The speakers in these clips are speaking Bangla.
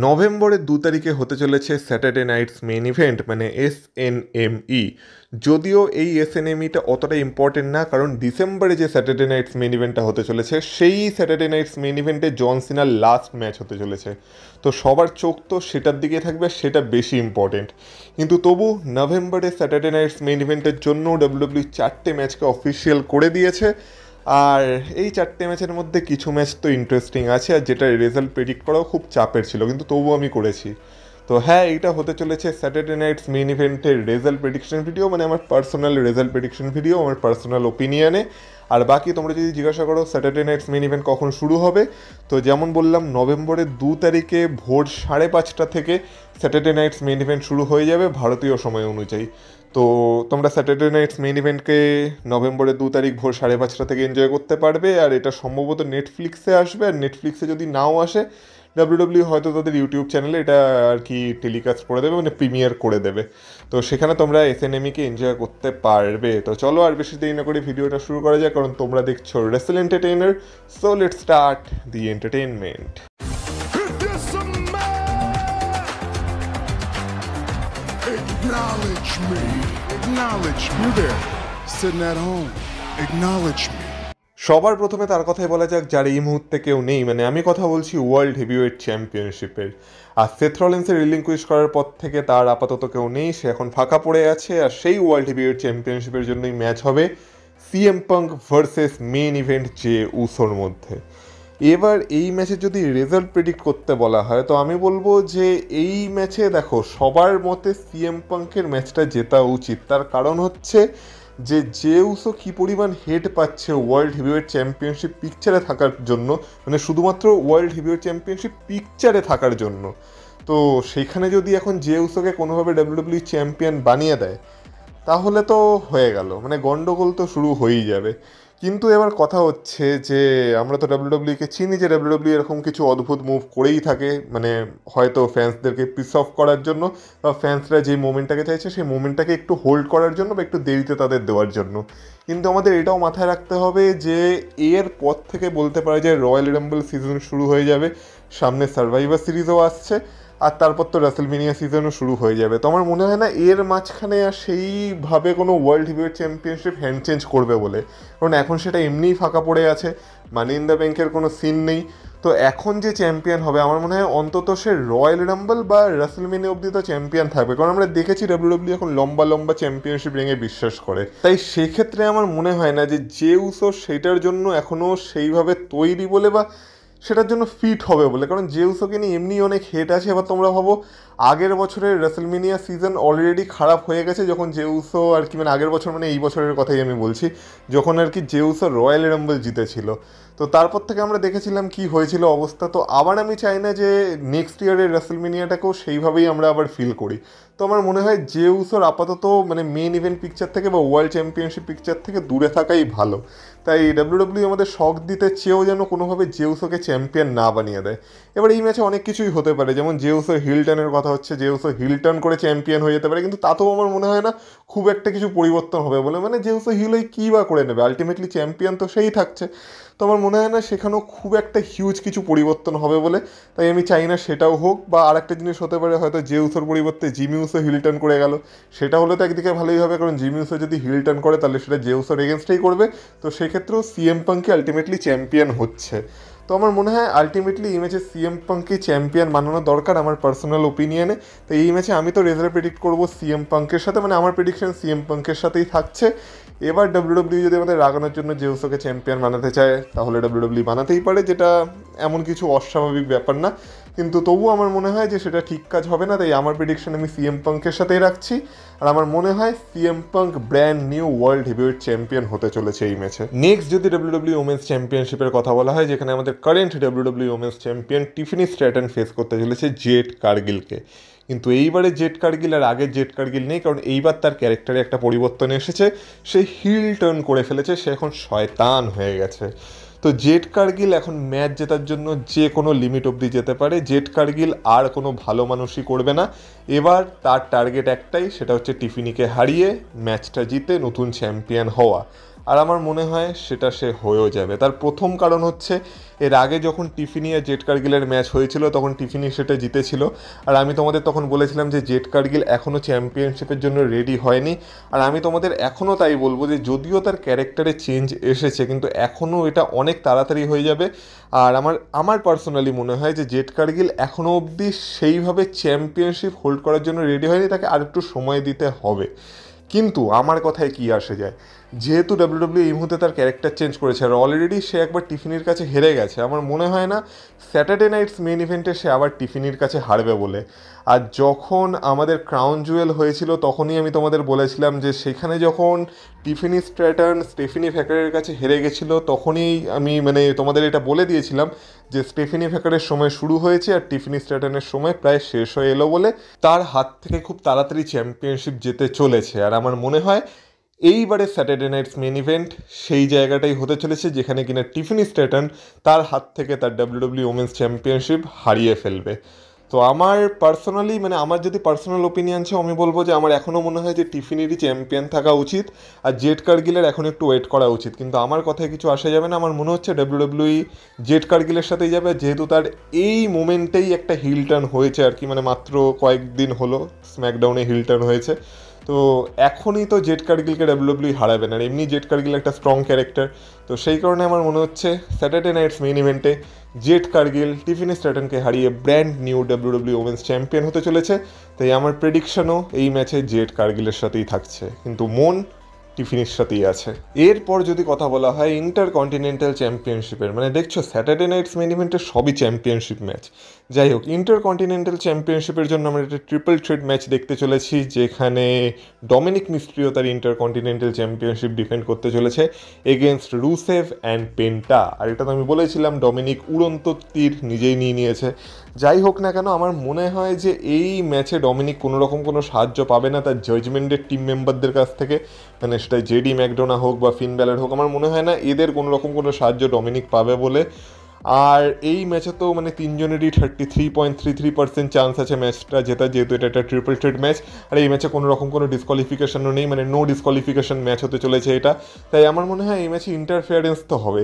নভেম্বরের 2 তারিখে হতে চলেছে স্যাটারডে নাইটস মেন ইভেন্ট মানে SNME। যদিও এই SNMEটা অতটা ইম্পর্টেন্ট না, কারণ ডিসেম্বরে যে স্যাটারডে নাইটস মেন ইভেন্টটা হতে চলেছে সেই স্যাটারডে নাইটস মেন ইভেন্টে জন সিনার লাস্ট ম্যাচ হতে চলেছে। তো সবার চোখ তো সেটার দিকে থাকবে, সেটা বেশি ইম্পর্টেন্ট। কিন্তু তবু নভেম্বরের স্যাটারডে নাইটস মেন ইভেন্টের জন্য WWE 4টে ম্যাচকে অফিসিয়াল করে দিয়েছে। আর এই 4টে ম্যাচের মধ্যে কিছু ম্যাচ তো ইন্টারেস্টিং আছে, আর যেটার রেজাল্ট প্রেডিক্ট করাও খুব চাপের ছিল, কিন্তু তবুও আমি করেছি। তো হ্যাঁ, এইটা হতে চলেছে স্যাটারডে নাইটস মেন ইভেন্টের রেজাল্ট প্রেডিকশন ভিডিও, মানে আমার পার্সোনাল রেজাল্ট প্রেডিকশন ভিডিও, আমার পার্সোনাল ওপিনিয়নে। আর বাকি তোমরা যদি জিজ্ঞাসা করো স্যাটারডে নাইটস মেন ইভেন্ট কখন শুরু হবে, তো যেমন বললাম নভেম্বরের 2 তারিখে ভোর 5:30টা থেকে স্যাটারডে নাইটস মেন ইভেন্ট শুরু হয়ে যাবে ভারতীয় সময় অনুযায়ী। তো তোমরা স্যাটারডে নাইটস মেন ইভেন্টকে নভেম্বরের 2 তারিখ ভোর 5:30টা থেকে এনজয় করতে পারবে। আর এটা সম্ভবত নেটফ্লিক্সে আসবে, আর নেটফ্লিক্সে যদি নাও আসে ডাব্লিউডাব্লিউ হয়তো তাদের ইউটিউব চ্যানেলে এটা আর কি টেলিকাস্ট করে দেবে, মানে প্রিমিয়ার করে দেবে। তো সেখানে তোমরা SNME-কে এনজয় করতে পারবে। তো চলো আর বেশি দেরি না করে ভিডিওটা শুরু করা যায়, কারণ তোমরা দেখছো wrestle entertainer. So let's start the entertainment. Acknowledge me. Acknowledge me. You there, sitting at home. Acknowledge me. সবার প্রথমে তার কথাই বলা যাক যার এই মুহূর্তে কেউ নেই, মানে আমি কথা বলছি ওয়ার্ল্ড হেভিওয়েট চ্যাম্পিয়নশিপের। আর সেথ রলিন্সের রিলিঙ্কুইশ করার পর থেকে তার আপাতত কেউ নেই, সে এখন ফাঁকা পড়ে আছে। আর সেই ওয়ার্ল্ড হেভিওয়েট চ্যাম্পিয়নশিপের জন্যই ম্যাচ হবে CM Punk versus main event Jey উসোর মধ্যে। এবার এই ম্যাচে যদি রেজাল্ট প্রেডিক্ট করতে বলা হয়, তো আমি বলবো যে এই ম্যাচে দেখো সবার মতে CM Punk-এর ম্যাচটা জেতা উচিত। তার কারণ হচ্ছে যে জে উসো কী পরিমাণ হেড পাচ্ছে ওয়ার্ল্ড হেভিওয়েট চ্যাম্পিয়নশিপ পিকচারে থাকার জন্য, মানে শুধুমাত্র ওয়ার্ল্ড হেভিওয়েট চ্যাম্পিয়নশিপ পিকচারে থাকার জন্য। তো সেইখানে যদি এখন জে উসোকে কোনোভাবে ডাব্লিউডাব্লিউ চ্যাম্পিয়ন বানিয়ে দেয়, তাহলে তো হয়ে গেল, মানে গন্ডগোল তো শুরু হয়েই যাবে। কিন্তু এবার কথা হচ্ছে যে আমরা তো ডাব্লিউডাব্লিউকে চিনি যে ডাব্লিউডাব্লিউ এরকম কিছু অদ্ভুত মুভ করেই থাকে, মানে হয়তো ফ্যান্সদেরকে পিস অফ করার জন্য, বা ফ্যান্সরা যে মোমেন্টটাকে চাইছে সেই মোমেন্টটাকে একটু হোল্ড করার জন্য, বা একটু দেরিতে তাদের দেওয়ার জন্য। কিন্তু আমাদের এটাও মাথায় রাখতে হবে যে এর পর থেকে বলতে পারা যায় রয়্যাল রাম্বল সিজন শুরু হয়ে যাবে, সামনে সার্ভাইভার সিরিজও আসছে, আর তারপর তো রাসেলমেনিয়া সিজনও শুরু হয়ে যাবে। তো আমার মনে হয় না এর মাঝখানে আর সেইভাবে কোনো world heavyweight championship hand change করবে বলে, কারণ এখন সেটা এমনিই ফাঁকা পড়ে আছে, মানি ইন দ্য ব্যাংকের কোনো সিন নেই। তো এখন যে চ্যাম্পিয়ন হবে আমার মনে হয় অন্তত সে রয়্যাল রাম্বল বা রাসেলমেনিয়া অব্দি তো চ্যাম্পিয়ন থাকবে, কারণ আমরা দেখেছি ডাব্লিউডাব্লিউ এখন লম্বা লম্বা চ্যাম্পিয়নশিপ রিংয়ে বিশ্বাস করে। তাই সেক্ষেত্রে আমার মনে হয় না যে জে উসো সেটার জন্য এখনও সেইভাবে তৈরি বলে, বা সেটার জন্য ফিট হবে বলে, কারণ জে উসোকে নিয়ে এমনি অনেক হেট আছে। এবার তোমরা ভাবো আগের বছরের রাসেলমেনিয়া সিজন অলরেডি খারাপ হয়ে গেছে যখন জে উসো আর কি, মানে আগের বছর মানে এই বছরের কথাই আমি বলছি, যখন আর কি জে উসো রয়্যাল রাম্বল জিতেছিল। তো তারপর থেকে আমরা দেখেছিলাম কি হয়েছিল অবস্থা। তো আবার আমি চাই না যে নেক্সট ইয়ারের রাসেলমেনিয়াটাকেও সেইভাবেই আমরা আবার ফিল করি। তো আমার মনে হয় জে উসোর আপাতত মানে মেন ইভেন্ট পিকচার থেকে বা ওয়ার্ল্ড চ্যাম্পিয়নশিপ পিকচার থেকে দূরে থাকাই ভালো। তাই ডাব্লিউডাব্লিউ আমাদের শক দিতে চেয়েও যেন কোনোভাবে জে উসোকে চ্যাম্পিয়ন না বানিয়ে দেয়। এবার এই ম্যাচে অনেক কিছুই হতে পারে, যেমন জে উসো হিল টার্নের কথা হচ্ছে, জে উসো হিল টার্ন করে চ্যাম্পিয়ন হয়ে যেতে পারে, কিন্তু তাতেও আমার মনে হয় না খুব একটা কিছু পরিবর্তন হবে বলে, মানে জে উসো হিল হয়ে কী বা করে নেবে, আলটিমেটলি চ্যাম্পিয়ন তো সেই থাকছে। তো আমার মনে হয় না সেখানেও খুব একটা হিউজ কিছু পরিবর্তন হবে বলে, তাই আমি চাই না সেটাও হোক। বা আরেকটা জিনিস হতে পারে, হয়তো জে উসোর পরিবর্তে জিমি উসো হিল টার্ন করে গেল, সেটা হলে তো একদিকে ভালোই হবে, কারণ জিমি উসো যদি হিল টার্ন করে তাহলে সেটা জে উসোর এগেনস্টেই করবে। তো সেক্ষেত্রেও CM Punk আলটিমেটলি চ্যাম্পিয়ন হচ্ছে। তো আমার মনে হয় আলটিমেটলি এই ম্যাচে CM Punk-কে চ্যাম্পিয়ন বানানো দরকার আমার পার্সোনাল ওপিনিয়নে। তো এই ম্যাচে আমি তো রেজাল্ট প্রেডিক্ট করবো CM Punk-এর সাথে, মানে আমার প্রেডিকশন CM Punk-এর সাথেই থাকছে। এবার ডাব্লিউডাব্লিউ যদি আমাদের রাগানোর জন্য জে উসোকে চ্যাম্পিয়ন বানাতে চায় তাহলে ডাব্লিউডাব্লিউ বানাতেই পারে, যেটা এমন কিছু অস্বাভাবিক ব্যাপার না। কিন্তু তবুও আমার মনে হয় যে সেটা ঠিক কাজ হবে না, তাই আমার প্রেডিকশন আমি CM Punk-এর সাথেই রাখছি। আর আমার মনে হয় CM Punk brand new world heavyweight champion হতে চলেছে এই ম্যাচে। নেক্সট যদি ডাব্লিউডাব্লিউ ওমেন্স চ্যাম্পিয়নশিপের কথা বলা হয়, যেখানে আমাদের current WW women's champion Tiffany Stratton face করতে চলেছে জেড কারগিলকে। কিন্তু এইবারে জেড কারগিল আর আগের জেড কারগিল নেই, কারণ এইবার তার ক্যারেক্টারে একটা পরিবর্তন এসেছে, সে হিল টার্ন করে ফেলেছে, সে এখন শয়তান হয়ে গেছে। তো জেড কারগিল এখন ম্যাচ জেতার জন্য যে কোনো লিমিট অবধি যেতে পারে। জেড কারগিল আর কোনো ভালো মানুষই করবে না, এবার তার টার্গেট একটাই, সেটা হচ্ছে টিফিনিকে হারিয়ে ম্যাচটা জিতে নতুন চ্যাম্পিয়ন হওয়া। আর আমার মনে হয় সেটা সে হয়েও যাবে। তার প্রথম কারণ হচ্ছে এর আগে যখন টিফিনি আর জেড কার্গিলের ম্যাচ হয়েছিল তখন টিফিনি সেটা জিতেছিল, আর আমি তোমাদের তখন বলেছিলাম যে জেড কার্গিল এখনও চ্যাম্পিয়নশিপের জন্য রেডি হয়নি। আর আমি তোমাদের এখনও তাই বলবো যে যদিও তার ক্যারেক্টারে চেঞ্জ এসেছে কিন্তু এখনও এটা অনেক তাড়াতাড়ি হয়ে যাবে। আর আমার পার্সোনালি মনে হয় যে জেড কার্গিল এখনও অবধি সেইভাবে চ্যাম্পিয়নশিপ হোল্ড করার জন্য রেডি হয়নি, তাকে আরেকটু সময় দিতে হবে। কিন্তু আমার কথায় কি আসে যায়, যেহেতু ডাব্লিউডাব্লিউ এই মুহূর্তে তার ক্যারেক্টার চেঞ্জ করেছে আর অলরেডি সে একবার টিফিনির কাছে হেরে গেছে, আমার মনে হয় না স্যাটারডে নাইটস মেন ইভেন্টে সে আবার টিফিনির কাছে হারবে বলে। আর যখন আমাদের ক্রাউন জুয়েল হয়েছিল তখনই আমি তোমাদের বলেছিলাম যে সেখানে যখন টিফিনি স্ট্র্যাটন স্টেফিনি ভ্যাকারের কাছে হেরে গেছিলো তখনই আমি তোমাদের এটা বলে দিয়েছিলাম যে স্টেফিনি ভ্যাকারের সময় শুরু হয়েছে আর টিফিনি স্ট্র্যাটনের সময় প্রায় শেষ হয়ে এলো বলে তার হাত থেকে খুব তাড়াতাড়ি চ্যাম্পিয়নশিপ যেতে চলেছে। আর আমার মনে হয় এইবারে স্যাটারডে নাইটস মেন ইভেন্ট সেই জায়গাটাই হতে চলেছে যেখানে কিনা টিফিনি স্ট্র্যাটন তার হাত থেকে তার ডাব্লিউডাব্লিউ ওমেন্স চ্যাম্পিয়নশিপ হারিয়ে ফেলবে। তো আমার পার্সোনালি আমার যদি পার্সোনাল ওপিনিয়ন ছিল আমি বলবো যে আমার এখনও মনে হয় যে টিফিনিরই চ্যাম্পিয়ন থাকা উচিত আর জেড কার্গিলের এখন একটু ওয়েট করা উচিত, কিন্তু আমার কথায় কিছু আসা যাবে না। আমার মনে হচ্ছে ডাব্লিউডাব্লিউই জেড কার্গিলের সাথেই যাবে, যেহেতু তার এই মোমেন্টেই একটা হিল টার্ন হয়েছে আর কি, মাত্র কয়েকদিন হলো স্ম্যাকডাউনে হিল টার্ন হয়েছে। তো এখনই তো জেড কার্গিলকে ডাব্লিউডাব্লিউ হারাবে না, আর এমনি জেড কার্গিল একটা স্ট্রং ক্যারেক্টার। তো সেই কারণে আমার মনে হচ্ছে স্যাটারডে নাইটস মেইন ইভেন্টে জেড কার্গিল টিফিনি স্ট্র্যাটনকে হারিয়ে brand new WWE women's champion হতে চলেছে। তাই আমার প্রেডিকশনও এই ম্যাচে জেড কার্গিলের সাথেই থাকছে, কিন্তু মন টিফিনির সাথেই আছে। এরপর যদি কথা বলা হয় ইন্টার কন্টিনেন্টাল চ্যাম্পিয়নশিপের, দেখছো স্যাটারডে নাইটস মেইন ইভেন্টের সবই চ্যাম্পিয়নশিপ ম্যাচ। যাই হোক, ইন্টার কন্টিনেন্টাল চ্যাম্পিয়নশিপের জন্য আমরা একটা ট্রিপল থ্রেট ম্যাচ দেখতে চলেছি যেখানে ডমিনিক মিস্ট্রিও তার ইন্টার কন্টিনেন্টাল চ্যাম্পিয়নশিপ ডিফেন্ড করতে চলেছে এগেনস্ট রুসেভ অ্যান্ড পেন্টা। আর এটা তো আমি বলেছিলাম ডমিনিক উড়ন্ত তীর নিজেই নিয়ে নিয়েছে। যাই হোক না কেন, আমার মনে হয় যে এই ম্যাচে ডমিনিক কোনো রকম কোনো সাহায্য পাবে না তার জাজমেন্টের টিম মেম্বারদের কাছ থেকে, সেটা জেডি ম্যাকডোনা হোক বা ফিন ব্যালার হোক। আমার মনে হয় না এদের কোনো রকম কোনো সাহায্য ডমিনিক পাবে বলে। আর এই ম্যাচে তো তিনজনেরই 33.33% চান্স আছে ম্যাচটা জেতার, যেহেতু এটা একটা ট্রিপল থ্রেট ম্যাচ। আর এই ম্যাচে কোনো রকম কোনো ডিসকোয়ালিফিকেশনও নেই, নো ডিসকোয়ালিফিকেশন ম্যাচ হতে চলেছে এটা। তাই আমার মনে হয় এই ম্যাচে ইন্টারফেয়ারেন্স তো হবে।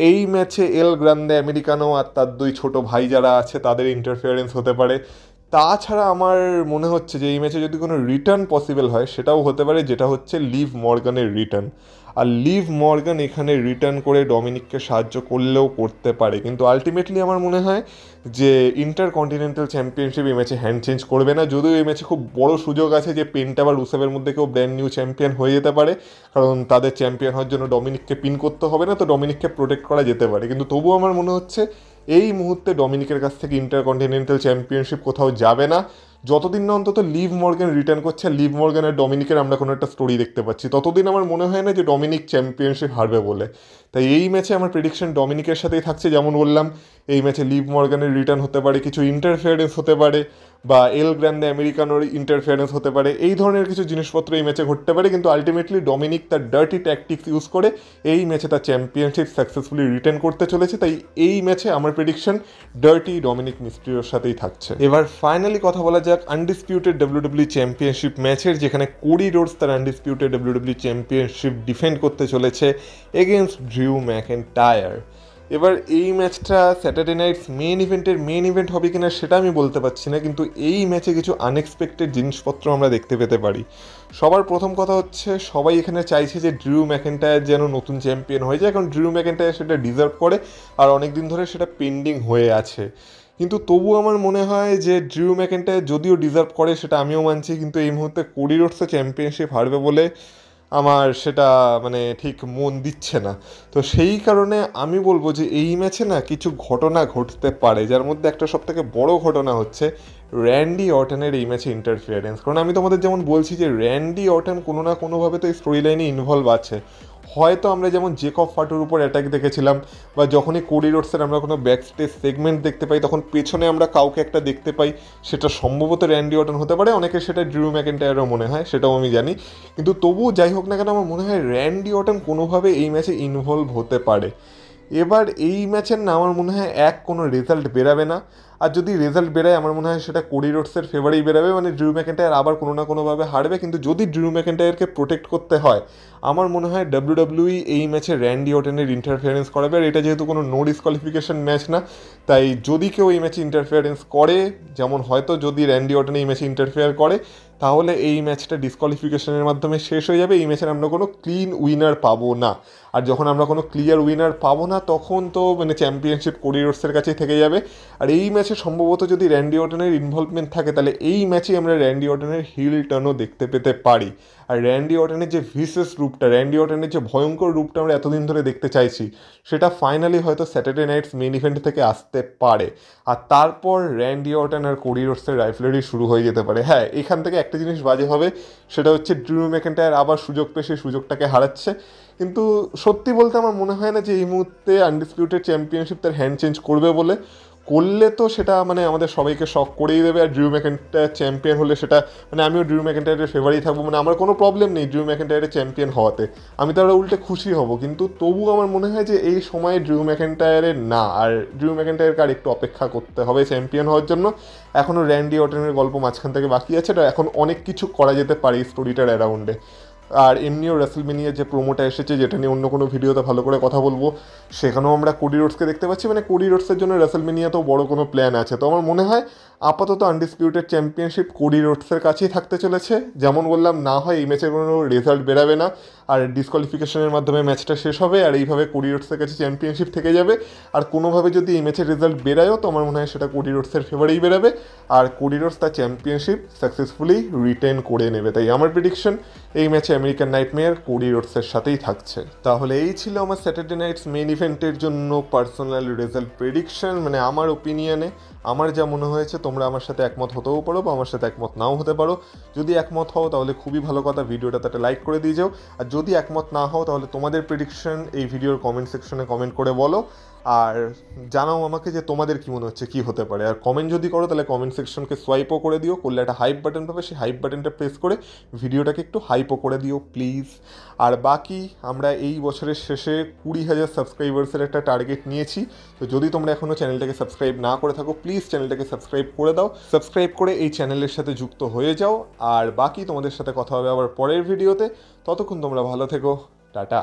এই ম্যাচে এল গ্রান্দে আমেরিকানো আর তার দুই ছোটো ভাই যারা আছে তাদের ইন্টারফেয়ারেন্স হতে পারে। তাছাড়া আমার মনে হচ্ছে যে এই ম্যাচে যদি কোনো রিটার্ন পসিবল হয় সেটাও হতে পারে, যেটা হচ্ছে লিভ মর্গানের রিটার্ন। আর লিভ মর্গান এখানে রিটার্ন করে ডমিনিককে সাহায্য করলেও করতে পারে, কিন্তু আলটিমেটলি আমার মনে হয় যে ইন্টার কন্টিনেন্টাল চ্যাম্পিয়নশিপ এই ম্যাচে হ্যান্ড চেঞ্জ করবে না। যদিও এই ম্যাচে খুব বড় সুযোগ আছে যে পেন্টা বা রুসেভের মধ্যে কেউ ব্র্যান্ড নিউ চ্যাম্পিয়ন হয়ে যেতে পারে, কারণ তাদের চ্যাম্পিয়ন হওয়ার জন্য ডমিনিককে পিন করতে হবে না, তো ডমিনিককে প্রোটেক্ট করা যেতে পারে। কিন্তু তবুও আমার মনে হচ্ছে এই মুহূর্তে ডমিনিকের কাছ থেকে ইন্টার কন্টিনেন্টাল চ্যাম্পিয়নশিপ কোথাও যাবে না যতদিন না অন্তত লিভ মর্গান রিটার্ন করছে। লিভ মর্গান আর ডমিনিকের আমরা কোনো একটা স্টোরি দেখতে পাচ্ছি, ততদিন আমার মনে হয় না যে ডমিনিক চ্যাম্পিয়নশিপ হারবে বলে। তাই এই ম্যাচে আমার প্রেডিকশন ডমিনিকের সাথেই থাকছে। যেমন বললাম, এই ম্যাচে লিভ মর্গানের রিটার্ন হতে পারে, কিছু ইন্টারফেয়ারেন্স হতে পারে, বা এল গ্র্যান্ডে আমেরিকানোর ইন্টারফেয়ারেন্স হতে পারে, এই ধরনের কিছু জিনিসপত্র এই ম্যাচে ঘটতে পারে। কিন্তু আলটিমেটলি ডমিনিক তার ডার্টি ট্যাকটিক্স ইউজ করে এই ম্যাচে তার চ্যাম্পিয়নশিপ সাকসেসফুলি রিটার্ন করতে চলেছে। তাই এই ম্যাচে আমার প্রেডিকশন ডার্টি ডমিনিক মিস্ট্রিওর সাথেই থাকছে। এবার ফাইনালি কথা বলা যাক আনডিসপিউটেড ডাব্লিউডাব্লিউ চ্যাম্পিয়নশিপ ম্যাচের, যেখানে কোডি রোডস তার আনডিসপিউটেড ডাব্লিউডাব্লিউ চ্যাম্পিয়নশিপ ডিফেন্ড করতে চলেছে এগেনস্ট ড্রিউ ম্যাকইন্টায়ার। এবার এই ম্যাচটা স্যাটারডে নাইটস মেন ইভেন্ট হবে কিনা সেটা আমি বলতে পারছি না, কিন্তু এই ম্যাচে কিছু আনএক্সপেক্টেড জিনিসপত্র আমরা দেখতে পেতে পারি। সবার প্রথম কথা হচ্ছে সবাই এখানে চাইছে যে ড্রিউ ম্যাকইন্টায়ার যেন নতুন চ্যাম্পিয়ন হয়ে যায়, কারণ ড্রিউ ম্যাকইন্টায়ার সেটা ডিজার্ভ করে আর অনেক দিন ধরে সেটা পেন্ডিং হয়ে আছে। কিন্তু তবু আমার মনে হয় যে ড্রিউ ম্যাকইন্টায়ার যদিও ডিজার্ভ করে সেটা আমিও মানছি, কিন্তু এই মুহূর্তে কোডি রোডসে চ্যাম্পিয়নশিপ হারবে বলে আমার সেটা ঠিক মন দিচ্ছে না। তো সেই কারণে আমি বলবো যে এই ম্যাচে না কিছু ঘটনা ঘটতে পারে, যার মধ্যে একটা সবথেকে বড় ঘটনা হচ্ছে র্যান্ডি অর্টনের এই ম্যাচে ইন্টারফিয়ারেন্স। কারণ আমি তোমাদের যেমন বলছি যে র্যান্ডি অর্টন কোনো না কোনোভাবে তো এই স্টোরি লাইনে ইনভলভ আছে। হয়তো আমরা যেমন জেকব ফাটুর উপর অ্যাটাক দেখেছিলাম, বা যখনই কোডি রোডসের আমরা কোনো ব্যাক স্টেজ সেগমেন্ট দেখতে পাই তখন পেছনে আমরা কাউকে একটা দেখতে পাই, সেটা সম্ভবত র্যান্ডি অর্টন হতে পারে, অনেকে সেটা ড্রিউ ম্যাকইন্টায়ারও মনে হয়, সেটাও আমি জানি। কিন্তু তবুও যাই হোক না কেন আমার মনে হয় র্যান্ডি অর্টন কোনোভাবে এই ম্যাচে ইনভলভ হতে পারে। এবার এই ম্যাচের না আমার মনে হয় কোনো রেজাল্ট বেরাবে না। আর যদি রেজাল্ট বেরোয় আমার মনে হয় সেটা কোডি রোডসের ফেভারেই বেরোবে, মানে ড্রিউ ম্যাকেন্টায়ার আবার কোনো না কোনোভাবে হারবে। কিন্তু যদি ড্রিউ ম্যাকেন্টায়ারকে প্রোটেক্ট করতে হয় আমার মনে হয় ডাব্লিউডাব্লিউই এই ম্যাচে র্যান্ডি অর্টনের ইন্টারফিয়ারেন্স করাবে। আর এটা যেহেতু কোনো নো ডিসকোয়ালিফিকেশন ম্যাচ না, তাই যদি কেউ এই ম্যাচে ইন্টারফিয়ারেন্স করে, যেমন হয়তো যদি র্যান্ডি অর্টন এই ম্যাচে ইন্টারফেয়ার করে, তাহলে এই ম্যাচটা ডিসকোয়ালিফিকেশনের মাধ্যমে শেষ হয়ে যাবে। এই ম্যাচের আমরা কোনো ক্লিন উইনার পাবো না। আর যখন আমরা কোনো ক্লিয়ার উইনার পাবো না তখন তো মানে চ্যাম্পিয়নশিপ কোডি রোডসের কাছেই থেকে যাবে। আর এই ম্যাচে সম্ভবত যদি র্যান্ডি অর্টনের ইনভলভমেন্ট থাকে তাহলে এই ম্যাচেই আমরা র্যান্ডি অর্টনের হিল টার্নও দেখতে পেতে পারি। আর র্যান্ডি অর্টনের যে ভিসেস রূপটা, র্যান্ডি অর্টনের যে ভয়ঙ্কর রূপটা আমরা এতদিন ধরে দেখতে চাইছি, সেটা ফাইনালি হয়তো স্যাটারডে নাইটস মেইন ইভেন্ট থেকে আসতে পারে। আর তারপর র্যান্ডি অর্টন আর কোডি রোডসের রাইফেলারি শুরু হয়ে যেতে পারে। হ্যাঁ, এখান থেকে একটা জিনিস বাজে হবে, সেটা হচ্ছে ড্রিউ ম্যাকেন্টায়ার আবার সুযোগ পেয়ে সেই সুযোগটাকে হারাচ্ছে। কিন্তু সত্যি বলতে আমার মনে হয় না যে এই মুহূর্তে আনডিসপিউটেড চ্যাম্পিয়নশিপ তার হ্যান্ড চেঞ্জ করবে বলে। করলে তো সেটা মানে আমাদের সবাইকে শক করেই দেবে। আর ড্রিউ ম্যাকেন্টায়ার চ্যাম্পিয়ন হলে সেটা মানে আমিও ড্রিউ ম্যাকেন্টায়ারের ফেভারিট থাকবো, মানে আমার কোনো প্রবলেম নেই ড্রিউ ম্যাকেন্টায়ারের চ্যাম্পিয়ন হওয়াতে, আমি তাহলে উল্টে খুশি হব। কিন্তু তবু আমার মনে হয় যে এই সময়ে ড্রিউ ম্যাকেন্টায়ারের না, আর ড্রিউ ম্যাকেন্টায়ারকে আর একটু অপেক্ষা করতে হবে চ্যাম্পিয়ন হওয়ার জন্য। এখনও র্যান্ডি অর্টনের গল্প মাঝখান থেকে বাকি আছে, এটা এখন অনেক কিছু করা যেতে পারে এই স্টোরিটার অ্যারাউন্ডে। আর এমনিও রেসলমেনিয়ার যে প্রোমোটা এসেছে, যেটা নিয়ে অন্য কোনো ভিডিওতে ভালো করে কথা বলবো, সেখানেও আমরা কোডি রোডসকে দেখতে পাচ্ছি। মানে কোডি রোডসের জন্য রেসলমেনিয়াতেও বড় কোনো প্ল্যান আছে। তো আমার মনে হয় আপাতত আনডিসপিউটেড চ্যাম্পিয়নশিপ কোডি রোডসের কাছেই থাকতে চলেছে। যেমন বললাম, না হয় এই ম্যাচের কোনো রেজাল্ট বেরাবে না আর ডিসকোয়ালিফিকেশনের মাধ্যমে ম্যাচটা শেষ হবে, আর এইভাবে কোডি রোডসের কাছে চ্যাম্পিয়নশিপ থেকে যাবে। আর কোনোভাবে যদি এই ম্যাচের রেজাল্ট বেরায়ও তো আমার মনে হয় সেটা কোডি রোডসের ফেভারেই বেরাবে, আর কোডি রোডস তার চ্যাম্পিয়নশিপ সাকসেসফুলি রিটেন করে নেবে। তাই আমার প্রেডিকশন এই ম্যাচে আমেরিকান নাইটমেয়ার কোডি রোডসের সাথেই থাকছে। তাহলে এই ছিল আমার স্যাটারডে নাইটস মেইন ইভেন্টের জন্য পার্সোনাল রেজাল্ট প্রেডিকশন। মানে আমার ওপিনিয়নে আমার যা মনে হয়েছে, তোমরা আমার সাথে একমত হতেও পারো বা আমার সাথে একমত নাও হতে পারো। যদি একমত হও তাহলে খুবই ভালো কথা, ভিডিওটাতে একটা লাইক করে দিয়ে যাও। আর যদি একমত না হও তাহলে তোমাদের প্রেডিকশন এই ভিডিওর কমেন্ট সেকশনে কমেন্ট করে বলো, আর জানাও আমাকে যে তোমাদের কী মনে হচ্ছে কী হতে পারে। আর কমেন্ট যদি করো তাহলে কমেন্ট সেকশনকে সোয়াইপও করে দিও, করলে একটা হাইপ বাটন পাবে, সেই হাইপ বাটনটা প্রেস করে ভিডিওটাকে একটু হাইপও করে দিও প্লিজ। আর বাকি আমরা এই বছরের শেষে 20,000 সাবস্ক্রাইবার্সের একটা টার্গেট নিয়েছি। তো যদি তোমরা এখনও চ্যানেলটাকে সাবস্ক্রাইব না করে থাকো প্লিজ চ্যানেলটাকে সাবস্ক্রাইব করে দাও, সাবস্ক্রাইব করে এই চ্যানেলের সাথে যুক্ত হয়ে যাও। আর বাকি তোমাদের সাথে কথা হবে আবার পরের ভিডিওতে। ততক্ষণ তোমরা ভালো থেকো, টাটা।